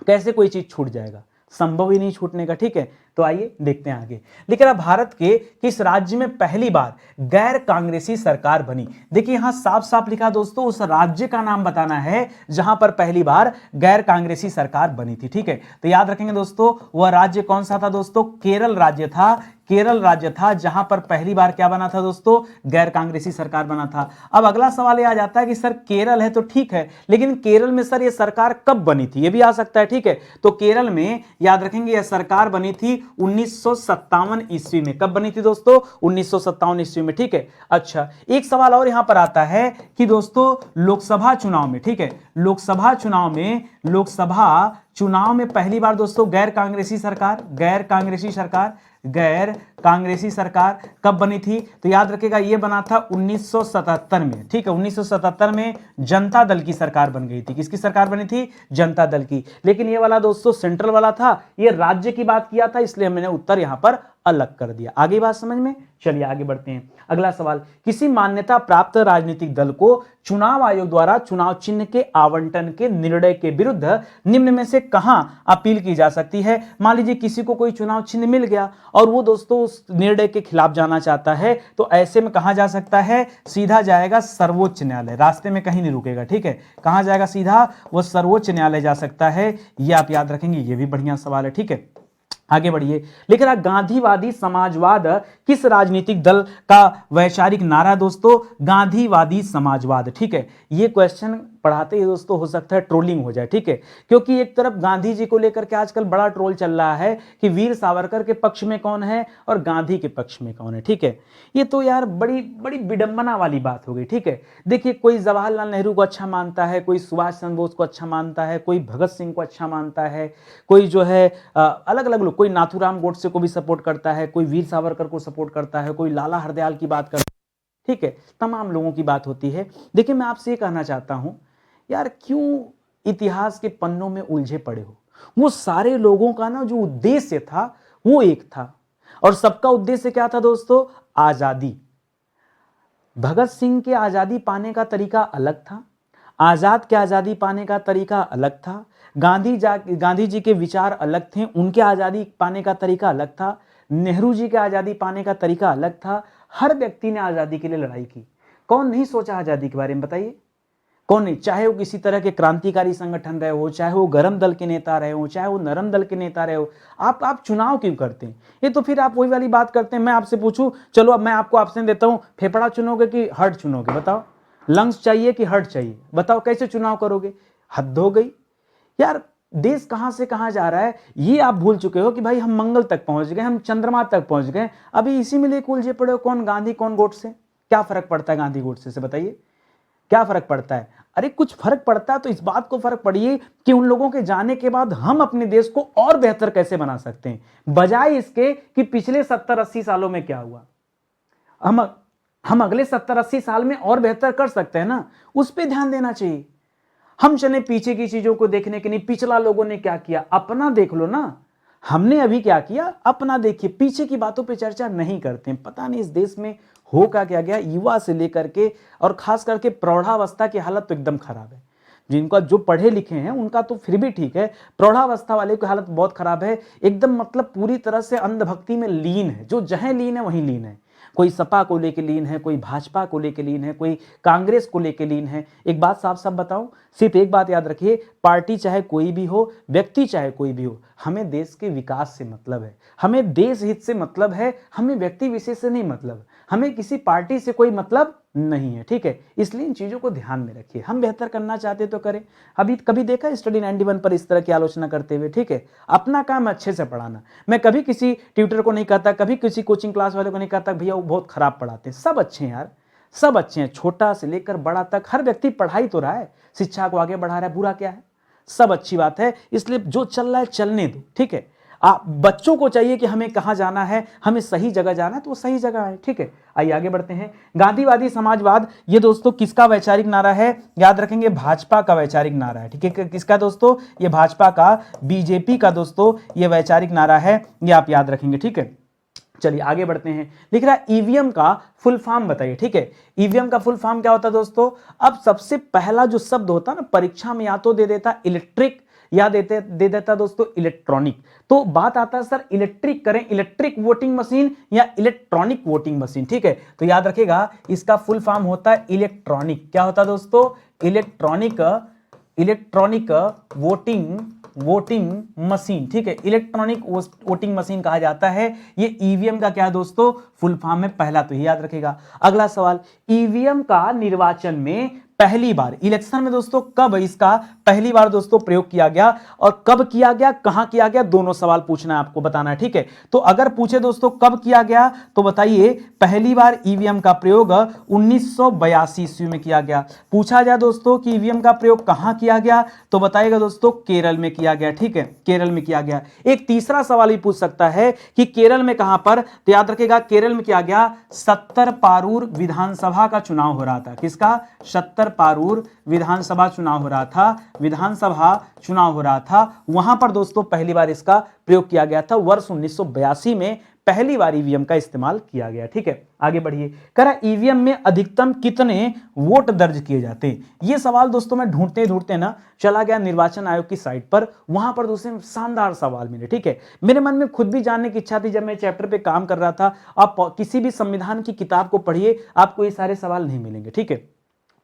कैसे कोई चीज छूट जाएगा, संभव ही नहीं छूटने का, ठीक है। तो आइए देखते हैं आगे। लेकिन अब भारत के किस राज्य में पहली बार गैर कांग्रेसी सरकार बनी? देखिए यहां साफ साफ लिखा दोस्तों, उस राज्य का नाम बताना है जहां पर पहली बार गैर कांग्रेसी सरकार बनी थी। ठीक है, तो याद रखेंगे दोस्तों, वह राज्य कौन सा था दोस्तों? केरल राज्य था। केरल राज्य था जहां पर पहली बार क्या बना था दोस्तों? गैर कांग्रेसी सरकार बना था। अब अगला सवाल यह आ जाता है कि सर केरल है तो ठीक है, लेकिन केरल में सर यह सरकार कब बनी थी? यह भी आ सकता है। ठीक है, तो केरल में याद रखेंगे यह सरकार बनी थी 1957 ईस्वी में। कब बनी थी दोस्तों? 1957 ईस्वी में। ठीक है, अच्छा एक सवाल और यहां पर आता है कि दोस्तों लोकसभा चुनाव में, ठीक है, लोकसभा चुनाव में पहली बार दोस्तों गैर कांग्रेसी सरकार कब बनी थी? तो याद रखिएगा ये बना था 1977 में। ठीक है, 1977 में जनता दल की सरकार बन गई थी। किसकी सरकार बनी थी? जनता दल की। लेकिन ये वाला दोस्तों सेंट्रल वाला था, ये राज्य की बात किया था, इसलिए मैंने उत्तर यहां पर अलग कर दिया। आगे बात समझ में? चलिए आगे बढ़ते हैं। अगला सवाल, किसी मान्यता प्राप्त राजनीतिक दल को चुनाव आयोग द्वारा चुनाव चिन्ह के आवंटन के निर्णय के विरुद्ध निम्न में से कहां अपील की जा सकती है? मान लीजिए किसी को कोई चुनाव चिन्ह मिल गया और वो दोस्तों उस निर्णय के खिलाफ जाना चाहता है, तो ऐसे में कहां जा सकता है? सीधा जाएगा सर्वोच्च न्यायालय, रास्ते में कहीं नहीं रुकेगा। ठीक है, कहां जाएगा? सीधा वो सर्वोच्च न्यायालय जा सकता है। ये आप याद रखेंगे, ये भी बढ़िया सवाल है। ठीक है, आगे बढ़िए। लेकिन गांधीवादी समाजवाद किस राजनीतिक दल का वैचारिक नारा दोस्तों? गांधीवादी समाजवाद। ठीक है, ये क्वेश्चन पढ़ाते ही दोस्तों हो सकता है ट्रोलिंग हो जाए। ठीक है, क्योंकि एक तरफ गांधी जी को लेकर के आजकल बड़ा ट्रोल चल रहा है कि वीर सावरकर के पक्ष में कौन है और गांधी के पक्ष में कौन है। ठीक है, ये तो यार बड़ी बड़ी विडंबना वाली बात हो गई। ठीक है, देखिए कोई जवाहरलाल नेहरू को अच्छा मानता है, कोई सुभाष चंद्र बोस को अच्छा मानता है, कोई भगत सिंह को अच्छा मानता है, कोई जो है अलग अलग लोग, कोई नाथूराम गोडसे को भी सपोर्ट करता है, कोई वीर सावरकर को सपोर्ट करता है, कोई लाला हरदयाल की बात करता है। ठीक है, तमाम लोगों की बात होती है। देखिए मैं आपसे ये कहना चाहता हूं यार, क्यों इतिहास के पन्नों में उलझे पड़े हो? वो सारे लोगों का ना जो उद्देश्य था वो एक था, और सबका उद्देश्य क्या था दोस्तों? आजादी। भगत सिंह के आजादी पाने का तरीका अलग था, आजाद के आजादी पाने का तरीका अलग था, गांधी जी के विचार अलग थे, उनके आजादी पाने का तरीका अलग था, नेहरू जी के आजादी पाने का तरीका अलग था। हर व्यक्ति ने आजादी के लिए लड़ाई की। कौन नहीं सोचा आजादी के बारे में? बताइए कौन नहीं? चाहे वो किसी तरह के क्रांतिकारी संगठन रहे हो, चाहे वो गरम दल के नेता रहे हो, चाहे वो नरम दल के नेता रहे हो, आप चुनाव क्यों करते हैं? ये तो फिर आप वही वाली बात करते हैं। मैं आपसे पूछूं, चलो अब मैं आपको ऑप्शन देता हूं, फेफड़ा चुनोगे कि हार्ट चुनोगे? बताओ, लंग्स चाहिए कि हार्ट चाहिए? बताओ कैसे चुनाव करोगे? हद हो गई यार। देश कहां से कहां जा रहा है ये आप भूल चुके हो कि भाई हम मंगल तक पहुंच गए, हम चंद्रमा तक पहुंच गए, अभी इसी में लेकर उलझे पड़े हो। कौन गांधी कौन गोडसे? क्या फर्क पड़ता है गांधी गोडसे से? बताइए क्या फर्क पड़ता है? अरे कुछ फर्क पड़ता है तो इस बात को फर्क पड़िए कि उन लोगों के जाने के बाद हम अपने देश को और बेहतर कैसे बना सकते हैं, बजाय इसके कि पिछले 70-80 सालों में क्या हुआ। हम अगले 70-80 साल में और बेहतर कर सकते हैं ना, उस पर ध्यान देना चाहिए। हम चले पीछे की चीजों को देखने के नहीं, पिछला लोगों ने क्या किया अपना देख लो ना, हमने अभी क्या किया अपना देखिए। पीछे की बातों पे चर्चा नहीं करते हैं। पता नहीं इस देश में हो क्या गया, युवा से लेकर के और खास करके प्रौढ़ावस्था की हालत तो एकदम खराब है। जिनका जो पढ़े लिखे हैं उनका तो फिर भी ठीक है, प्रौढ़ावस्था वाले की हालत बहुत खराब है एकदम, मतलब पूरी तरह से अंधभक्ति में लीन है। जो जहां लीन है वहीं लीन है। कोई सपा को लेके लीन है, कोई भाजपा को लेके लीन है, कोई कांग्रेस को लेके लीन है। एक बात साफ साफ बताऊं, सिर्फ एक बात याद रखिए, पार्टी चाहे कोई भी हो, व्यक्ति चाहे कोई भी हो, हमें देश के विकास से मतलब है, हमें देश हित से मतलब है, हमें व्यक्ति विशेष से नहीं मतलब, हमें किसी पार्टी से कोई मतलब नहीं है। ठीक है, इसलिए इन चीजों को ध्यान में रखिए। हम बेहतर करना चाहते तो करें। अभी कभी देखा स्टडी 91 पर इस तरह की आलोचना करते हुए? ठीक है, अपना काम अच्छे से पढ़ाना। मैं कभी किसी ट्यूटर को नहीं कहता, कभी किसी कोचिंग क्लास वाले को नहीं कहता भैया वो बहुत खराब पढ़ाते हैं। सब अच्छे हैं यार, सब अच्छे हैं, छोटा से लेकर बड़ा तक हर व्यक्ति पढ़ाई तो रहा है, शिक्षा को आगे बढ़ा रहा है, बुरा क्या है? सब अच्छी बात है। इसलिए जो चल रहा है चलने दो। ठीक है, आप बच्चों को चाहिए कि हमें कहां जाना है, हमें सही जगह जाना है, तो वो सही जगह है। ठीक है, आइए आगे बढ़ते हैं। गांधीवादी समाजवाद ये दोस्तों किसका वैचारिक नारा है? याद रखेंगे भाजपा का वैचारिक नारा है। ठीक है, किसका दोस्तों? ये भाजपा का, बीजेपी का दोस्तों ये वैचारिक नारा है, ये आप याद रखेंगे। ठीक है, चलिए आगे बढ़ते हैं। लिख रहा है ईवीएम का फुल फॉर्म बताइए। ठीक है, ईवीएम का फुल फॉर्म क्या होता है दोस्तों? अब सबसे पहला जो शब्द होता है ना, परीक्षा में या तो दे देता इलेक्ट्रिक या दे देता दोस्तों इलेक्ट्रॉनिक। तो बात आता है सर इलेक्ट्रिक करें, इलेक्ट्रिक वोटिंग मशीन या इलेक्ट्रॉनिक वोटिंग मशीन, ठीक है। तो याद रखेगा इसका फुल फॉर्म होता है इलेक्ट्रॉनिक। क्या होता है दोस्तों? इलेक्ट्रॉनिक वोटिंग मशीन, ठीक है। इलेक्ट्रॉनिक वोटिंग मशीन कहा जाता है। ये ईवीएम का क्या है दोस्तों? फुल फॉर्म है पहला, तो याद रखेगा। अगला सवाल, ईवीएम का निर्वाचन में पहली बार, इलेक्शन में दोस्तों कब इसका पहली बार दोस्तों प्रयोग किया गया और कब किया गया, कहां किया गया, दोनों सवाल पूछना है आपको, बताना है, ठीक है। तो अगर पूछे दोस्तों कब किया गया तो बताइए पहली बार ईवीएम का प्रयोग 1982 ईस्वी में किया गया। पूछा जाए दोस्तों कि ईवीएम का प्रयोग कहां किया गया तो बताइएगा दोस्तों केरल में किया गया, ठीक है, केरल में किया गया। एक तीसरा सवाल भी पूछ सकता है कि केरल में कहां पर, तो याद रखेगा केरल में किया गया 70 पारूर विधानसभा का चुनाव हो रहा था। किसका? 70 पारूर विधानसभा चुनाव हो रहा था, विधानसभा चुनाव हो रहा था, वहां पर दोस्तों पहली बार इसका प्रयोग किया गया था। वर्ष 1982 में पहली बार ईवीएम का इस्तेमाल किया गया, ठीक है। आगे बढ़िए, कह रहा ईवीएम में अधिकतम कितने वोट दर्ज किए जाते हैं। ये सवाल दोस्तों मैं ढूंढते ना चला गया निर्वाचन आयोग की साइट पर, वहां पर दोस्तों शानदार सवाल मिले, ठीक है। मेरे मन में खुद भी जानने की इच्छा थी जब मैं चैप्टर पे काम कर रहा था। आप किसी भी संविधान की किताब को पढ़िए, आपको ये सारे सवाल नहीं मिलेंगे, ठीक है।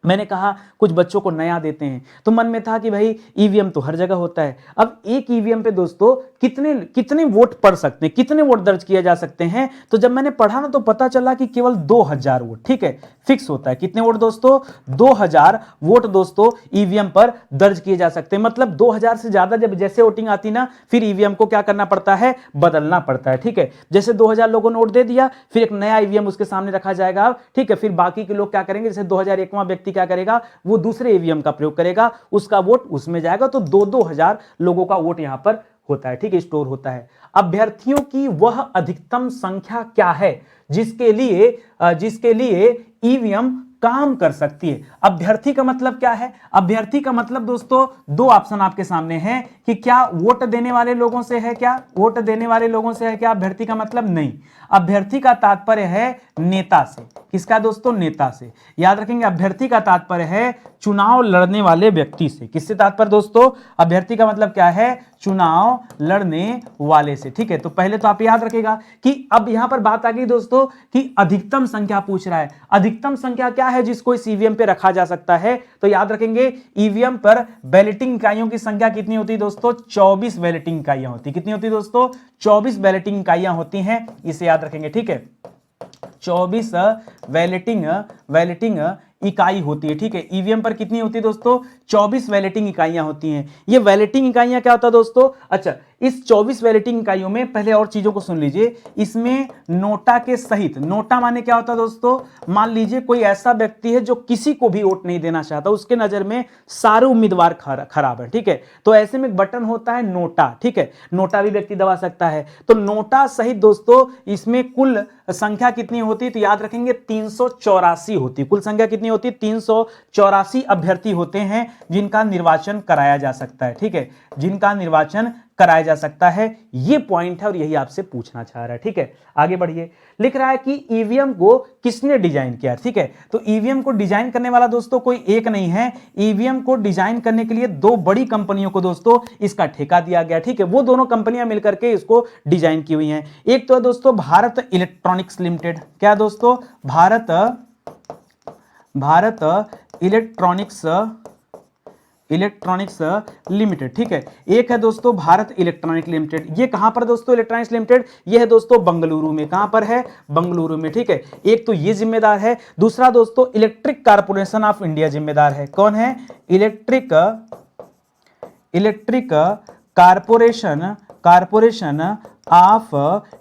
मैंने कहा कुछ बच्चों को नया देते हैं, तो मन में था कि भाई ईवीएम तो हर जगह होता है। अब एक ईवीएम पे दोस्तों कितने वोट पड़ सकते हैं, कितने वोट दर्ज किए जा सकते हैं। तो जब मैंने पढ़ा ना तो पता चला कि केवल 2000 वोट, ठीक है, फिक्स होता है। कितने वोट दोस्तों? 2000 वोट दोस्तों ईवीएम पर दर्ज किए जा सकते हैं। मतलब 2000 से ज्यादा जब जैसे वोटिंग आती ना, फिर ईवीएम को क्या करना पड़ता है? बदलना पड़ता है, ठीक है। जैसे 2000 लोगों ने वोट दे दिया, फिर एक नया ईवीएम उसके सामने रखा जाएगा, ठीक है। फिर बाकी के लोग क्या करेंगे, जैसे 2001वां व्यक्ति क्या करेगा, वो दूसरे ईवीएम का प्रयोग करेगा, उसका वोट उसमें जाएगा। तो 2-2000 लोगों का वोट यहां पर होता है, ठीक है, स्टोर होता है। अभ्यर्थियों की वह अधिकतम संख्या क्या है जिसके लिए ईवीएम काम कर सकती है। अभ्यर्थी का मतलब क्या है? अभ्यर्थी का मतलब दोस्तों दो ऑप्शन आपके सामने हैं कि क्या वोट देने वाले लोगों से है, क्या वोट देने वाले लोगों से है क्या अभ्यर्थी का मतलब? नहीं, अभ्यर्थी का तात्पर्य है नेता से। किसका दोस्तों? नेता से। याद रखेंगे अभ्यर्थी का तात्पर्य है चुनाव लड़ने वाले व्यक्ति से। किससे तात्पर्य दोस्तों? अभ्यर्थी का मतलब क्या है? चुनाव लड़ने वाले से, ठीक है। तो पहले तो आप याद रखेगा कि अब यहां पर बात आ गई दोस्तों कि अधिकतम संख्या पूछ रहा है। अधिकतम संख्या क्या है जिसको इस ईवीएम पे रखा जा सकता है? तो याद रखेंगे ईवीएम पर बैलेटिंग इकाइयों की संख्या कितनी होती है दोस्तों? 24 बैलेटिंग इकाइयां होती। कितनी होती दोस्तों? 24 बैलेटिंग इकाइयां होती हैं, इसे याद रखेंगे, ठीक है। 24 बैलेटिंग इकाई होती है, ठीक है। ईवीएम पर कितनी होती है दोस्तों? 24 बैलेटिंग इकाइयां होती हैं। ये बैलेटिंग इकाइयां क्या होता है दोस्तों? अच्छा, इस 24 बैलेटिंग इकाइयों में पहले और चीजों को सुन लीजिए। इसमें नोटा के सहित, नोटा माने क्या होता है दोस्तों? मान लीजिए कोई ऐसा व्यक्ति है जो किसी को भी वोट नहीं देना चाहता, उसके नजर में सारे उम्मीदवार खराब है, ठीक है। तो ऐसे में एक बटन होता है नोटा, ठीक है, नोटा भी व्यक्ति दबा सकता है। तो नोटा सहित दोस्तों इसमें कुल संख्या कितनी होती है? तो याद रखेंगे 384 होती। कुल संख्या कितनी होती है? 384 अभ्यर्थी होते हैं जिनका निर्वाचन कराया जा सकता है, ठीक है, जिनका निर्वाचन कराया जा सकता है। ये पॉइंट है और यही आपसे पूछना चाह रहा है, ठीक है। आगे बढ़िए, लिख रहा है कि ईवीएम को किसने डिजाइन किया, ठीक है। तो ईवीएम को डिजाइन करने वाला दोस्तों कोई एक नहीं है। ईवीएम को डिजाइन करने के लिए दो बड़ी कंपनियों को दोस्तों इसका ठेका दिया गया, ठीक है। वो दोनों कंपनियां मिलकर के इसको डिजाइन की हुई हैं। एक तो है दोस्तों भारत इलेक्ट्रॉनिक्स लिमिटेड। क्या दोस्तों? भारत इलेक्ट्रॉनिक्स लिमिटेड, ठीक है। एक है दोस्तों भारत इलेक्ट्रॉनिक लिमिटेड। ये कहां पर दोस्तों इलेक्ट्रॉनिक्स लिमिटेड? ये है दोस्तों बंगलुरु में। कहां पर है? बंगलुरु में, ठीक है। एक तो ये जिम्मेदार है। दूसरा दोस्तों इलेक्ट्रिक कारपोरेशन ऑफ इंडिया जिम्मेदार है। कौन है? Electric corporation of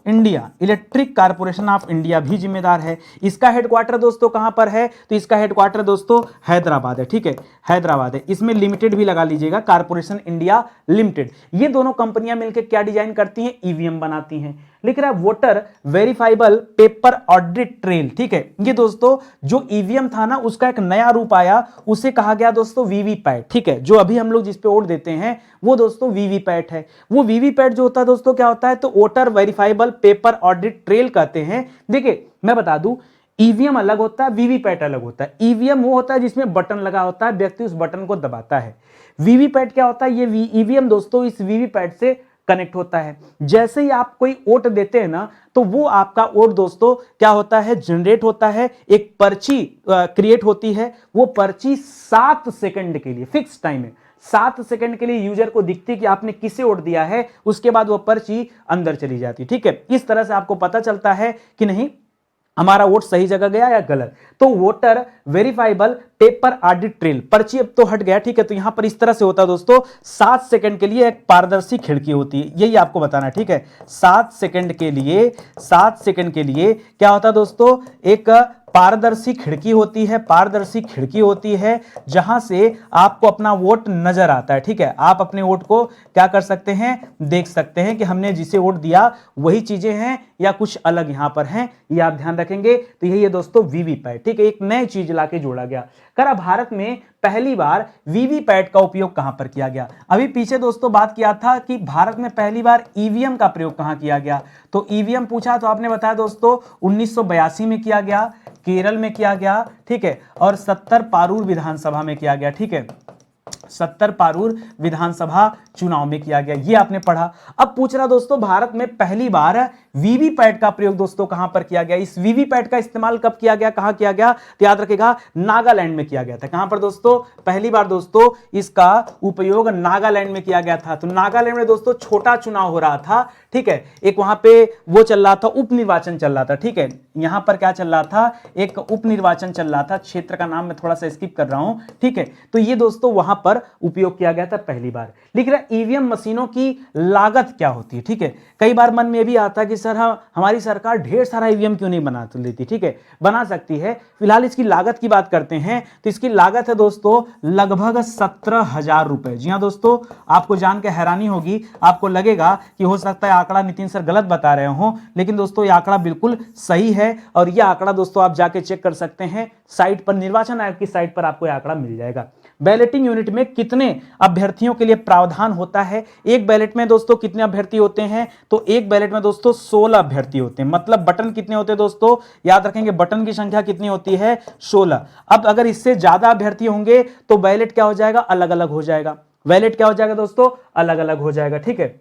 India. Electric corporation of India भी जिम्मेदार है। इसका हेडक्वार्टर दोस्तों कहां पर है? तो इसका हेडक्वार्टर दोस्तों हैदराबाद है, ठीक है, हैदराबाद है। इसमें लिमिटेड भी लगा लीजिएगा, कारपोरेशन इंडिया लिमिटेड। ये दोनों कंपनियां मिलकर क्या डिजाइन करती हैं? ईवीएम बनाती हैं। लिख रहा है voter verifiable paper audit trail, ठीक है। ये दोस्तों जो ईवीएम था ना उसका एक नया रूप आया, उसे कहा गया दोस्तों वीवीपैट, ठीक है। जो अभी हम लोग जिस पे वोट देते हैं वो दोस्तों वीवीपैट है। वो वीवीपैट जो होता है दोस्तों क्या होता है? तो voter verifiable paper audit trail कहते हैं। देखिए मैं बता दूं, ईवीएम अलग होता है, वीवीपैट अलग होता है। ईवीएम वो होता है जिसमें बटन लगा होता है, व्यक्ति उस बटन को दबाता है। वीवीपैट क्या होता है, ये ईवीएम दोस्तों इस वीवीपैट से कनेक्ट होता है। जैसे ही आप कोई वोट देते हैं ना, तो वो आपका वोट दोस्तों क्या होता है, जनरेट होता है, एक पर्ची क्रिएट होती है। वो पर्ची 7 सेकंड के लिए फिक्स टाइम है, 7 सेकंड के लिए यूजर को दिखती है कि आपने किसे वोट दिया है, उसके बाद वो पर्ची अंदर चली जाती है। ठीक है, इस तरह से आपको पता चलता है कि नहीं हमारा वोट सही जगह गया या गलत। तो voter verifiable paper audit trail, पर्ची अब तो हट गया। ठीक है, तो यहां पर इस तरह से होता है दोस्तों, 7 सेकंड के लिए एक पारदर्शी खिड़की होती है, यही आपको बताना। ठीक है, 7 सेकंड के लिए क्या होता है दोस्तों, एक पारदर्शी खिड़की होती है, पारदर्शी खिड़की होती है जहां से आपको अपना वोट नजर आता है। ठीक है, आप अपने वोट को क्या कर सकते हैं, देख सकते हैं कि हमने जिसे वोट दिया वही चीजें हैं या कुछ अलग यहां पर हैं, ये आप ध्यान रखेंगे। तो यही है दोस्तों वीवीपैट। ठीक है, एक नई चीज लाके जोड़ा गया। करा भारत में पहली बार वीवीपैट का उपयोग कहां पर किया गया। अभी पीछे दोस्तों बात किया था कि भारत में पहली बार ईवीएम का प्रयोग कहां किया गया। तो ईवीएम पूछा तो आपने बताया दोस्तों 1982 में किया गया, केरल में किया गया। ठीक है, और 70 पारूल विधानसभा में किया गया। ठीक है, 70 पारूल विधानसभा चुनाव में किया गया, ये आपने पढ़ा। अब पूछ रहा दोस्तों भारत में पहली बार वीवीपैट का प्रयोग दोस्तों कहां पर किया गया। इस वीवीपैट का इस्तेमाल कब किया गया, कहां किया गया, तो याद रखिएगा नागालैंड में किया गया था। कहां पर दोस्तों, पहली बार दोस्तों इसका उपयोग नागालैंड में किया गया था। तो नागालैंड में दोस्तों छोटा चुनाव हो रहा था। ठीक है, एक वहां पे वो चल रहा था, उपनिर्वाचन चल रहा था। ठीक है, यहां पर क्या चल रहा था, एक उपनिर्वाचन चल रहा था, क्षेत्र का नाम मैं थोड़ा सा स्किप कर रहा हूं। ठीक है, तो ये दोस्तों वहां पर उपयोग किया गया था पहली बार। लिख रहा ईवीएम मशीनों की लागत क्या होती है। ठीक है, कई बार मन में भी आता है कि सर हमारी सरकार ढेर सारा ईवीएम क्यों नहीं बना लेती। ठीक है, बना सकती है। फिलहाल इसकी लागत की बात करते हैं तो इसकी लागत है दोस्तों लगभग 17,000 रुपए। जी हाँ दोस्तों, आपको जान के हैरानी होगी, आपको लगेगा कि हो सकता है आंकड़ा नितिन सर गलत बता रहे हो, लेकिन दोस्तों ये आंकड़ा बिल्कुल सही है। और यह आंकड़ा दोस्तों आप जाके चेक कर सकते हैं साइट पर, निर्वाचन आयोग की साइट पर आपको यह आंकड़ा मिल जाएगा। बैलेटिंग यूनिट में कितने अभ्यर्थियों के लिए प्रावधान होता है। एक बैलेट में दोस्तों कितने अभ्यर्थी होते हैं, तो एक बैलेट में दोस्तों 16 अभ्यर्थी होते हैं। मतलब बटन कितने होते हैं दोस्तों, याद रखेंगे बटन की संख्या कितनी होती है, 16। अब अगर इससे ज्यादा अभ्यर्थी होंगे तो बैलेट क्या हो जाएगा, अलग अलग हो जाएगा। बैलेट क्या हो जाएगा दोस्तों, अलग अलग हो जाएगा। ठीक है,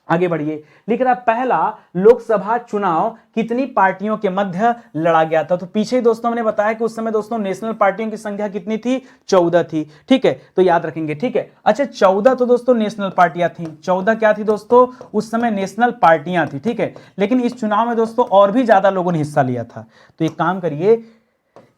आगे बढ़िए। लिख रहा पहला लोकसभा चुनाव कितनी पार्टियों के मध्य लड़ा गया था। तो पीछे ही दोस्तों हमने बताया कि उस समय दोस्तों नेशनल पार्टियों की संख्या कितनी थी, 14 थी। ठीक है, तो याद रखेंगे। ठीक है, अच्छा 14 तो दोस्तों नेशनल पार्टियां थी, 14 क्या थी दोस्तों, उस समय नेशनल पार्टियां थी। ठीक है, लेकिन इस चुनाव में दोस्तों और भी ज्यादा लोगों ने हिस्सा लिया था। तो एक काम करिए,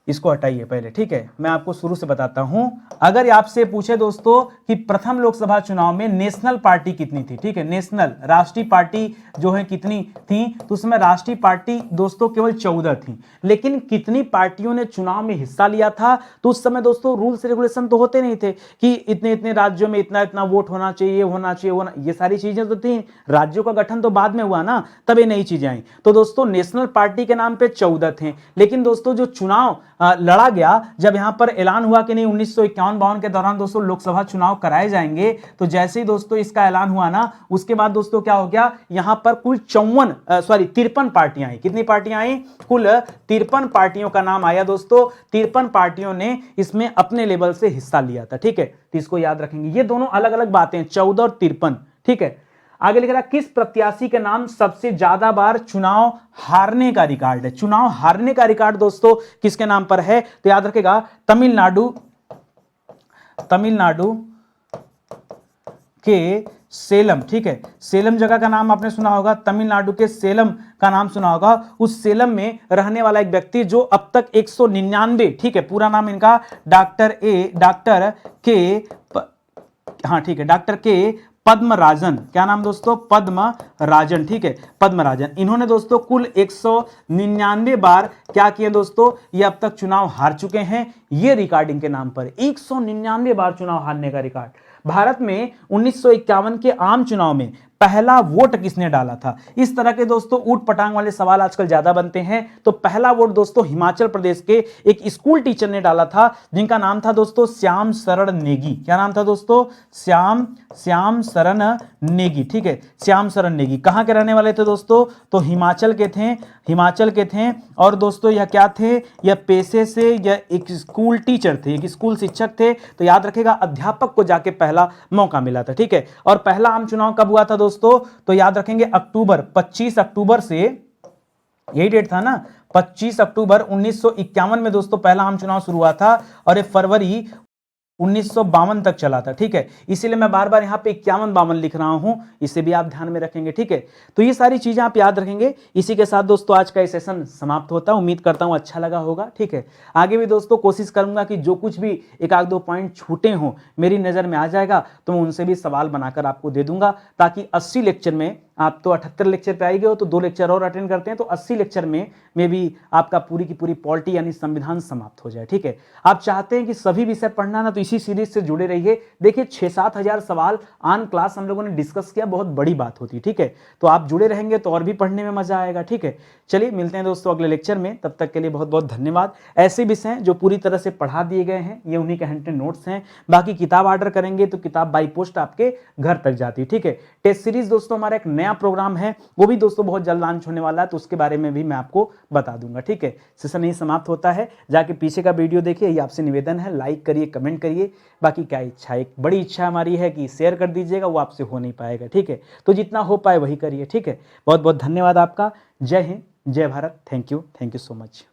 इसको हटाइए पहले। ठीक है, मैं आपको शुरू से बताता हूं। अगर आपसे पूछे दोस्तों कि प्रथम लोकसभा चुनाव में नेशनल पार्टी कितनी थी। ठीक है, नेशनल राष्ट्रीय पार्टी जो है कितनी थी, तो उसमें राष्ट्रीय पार्टी दोस्तों केवल 14 थी। लेकिन कितनी पार्टियों ने चुनाव में हिस्सा लिया था, तो उस समय दोस्तों रूल्स रेगुलेशन तो होते नहीं थे कि इतने इतने राज्यों में इतना इतना वोट होना चाहिए, होना चाहिए, ये सारी चीजें तो थी। राज्यों का गठन तो बाद में हुआ ना, तब ये नई चीजें आई। तो दोस्तों नेशनल पार्टी के नाम पे 14 थे। लेकिन दोस्तों जो चुनाव लड़ा गया, जब यहां पर ऐलान हुआ कि नहीं 1951-52 के दौरान दोस्तों लोकसभा चुनाव कराए जाएंगे, तो जैसे ही दोस्तों इसका ऐलान हुआ ना, उसके बाद दोस्तों क्या हो गया, यहां पर कुल 53 पार्टियां आई। कितनी पार्टियां आई, कुल 53 पार्टियों का नाम आया दोस्तों। 53 पार्टियों ने इसमें अपने लेवल से हिस्सा लिया था। ठीक है, तो इसको याद रखेंगे, ये दोनों अलग अलग बातें, 14 और 53। ठीक है, आगे लिख रहा किस प्रत्याशी के नाम सबसे ज्यादा बार चुनाव हारने का रिकॉर्ड है। चुनाव हारने का रिकॉर्ड दोस्तों किसके नाम पर है, तो याद रखेगा तमिलनाडु के सेलम। ठीक है, सेलम जगह का नाम आपने सुना होगा, तमिलनाडु के सेलम का नाम सुना होगा। उस सेलम में रहने वाला एक व्यक्ति जो अब तक 199, ठीक है, पूरा नाम इनका डॉक्टर के पद्मराजन। क्या नाम दोस्तों, पद्मराजन। ठीक है, पद्मराजन। इन्होंने दोस्तों कुल 199 बार क्या किए दोस्तों, ये अब तक चुनाव हार चुके हैं। ये रिकॉर्डिंग के नाम पर 199 बार चुनाव हारने का रिकॉर्ड। भारत में 1951 के आम चुनाव में पहला वोट किसने डाला था। इस तरह के दोस्तों ऊट पटांग वाले सवाल आजकल ज्यादा बनते हैं। तो पहला वोट दोस्तों हिमाचल प्रदेश के एक स्कूल टीचर ने डाला था, जिनका नाम था दोस्तों श्याम शरण नेगी। क्या नाम था दोस्तों? श्याम शरण नेगी। ठीक है, श्याम शरण नेगी कहां के रहने वाले थे दोस्तों? तो हिमाचल के थे। और दोस्तों यह क्या थे? यह पेशे से यह एक स्कूल टीचर थे, एक स्कूल शिक्षक थे। तो याद रखेगा, अध्यापक को जाके पहला मौका मिला था। ठीक है, और पहला आम चुनाव कब हुआ था दोस्तों? तो याद रखेंगे 25 अक्टूबर से, यही डेट था ना, 25 अक्टूबर 1951 में दोस्तों पहला आम चुनाव शुरू हुआ था, और ये फरवरी 1952 तक चला था। ठीक है, इसीलिए मैं बार बार यहां पे 51-52 लिख रहा हूं, इसे भी आप ध्यान में रखेंगे। ठीक है, तो ये सारी चीजें आप याद रखेंगे। इसी के साथ दोस्तों आज का ये सेशन समाप्त होता है। उम्मीद करता हूं अच्छा लगा होगा। ठीक है, आगे भी दोस्तों कोशिश करूंगा कि जो कुछ भी एक आध दो पॉइंट छूटे हों, मेरी नजर में आ जाएगा तो मैं उनसे भी सवाल बनाकर आपको दे दूंगा, ताकि 80 लेक्चर में, आप तो 78 लेक्चर पे आई गए हो, तो 2 लेक्चर और अटेंड करते हैं, तो 80 लेक्चर में भी आपका पूरी की पूरी पॉलिटी यानी संविधान समाप्त हो जाए। ठीक है, आप चाहते हैं कि सभी विषय पढ़ना ना, तो इसी सीरीज से जुड़े रहिए। देखिए 6-7 हजार सवाल ऑन क्लास हम लोगों ने डिस्कस किया, बहुत बड़ी बात होती है। ठीक है, तो आप जुड़े रहेंगे तो और भी पढ़ने में मजा आएगा। ठीक है, चलिए मिलते हैं दोस्तों अगले लेक्चर में, तब तक के लिए बहुत बहुत धन्यवाद। ऐसे विषय हैं जो पूरी तरह से पढ़ा दिए गए हैं, ये उन्हीं के हैंडटेन नोट्स हैं। बाकी किताब ऑर्डर करेंगे तो किताब बाई पोस्ट आपके घर तक जाती है। ठीक है, टेस्ट सीरीज दोस्तों हमारा एक नया प्रोग्राम है, वो भी दोस्तों बहुत जल्द लॉन्च होने वाला है, तो उसके बारे में भी मैं आपको बता दूंगा। ठीक है, सेशन यही समाप्त होता है, जाके पीछे का वीडियो देखिए। ये आपसे निवेदन है, लाइक करिए, कमेंट करिए। बाकी क्या इच्छा, एक बड़ी इच्छा हमारी है कि शेयर कर दीजिएगा, वो आपसे हो नहीं पाएगा। ठीक है, तो जितना हो पाए वही करिए। ठीक है, बहुत बहुत धन्यवाद आपका। जय हिंद, जय Bharat. Thank you so much.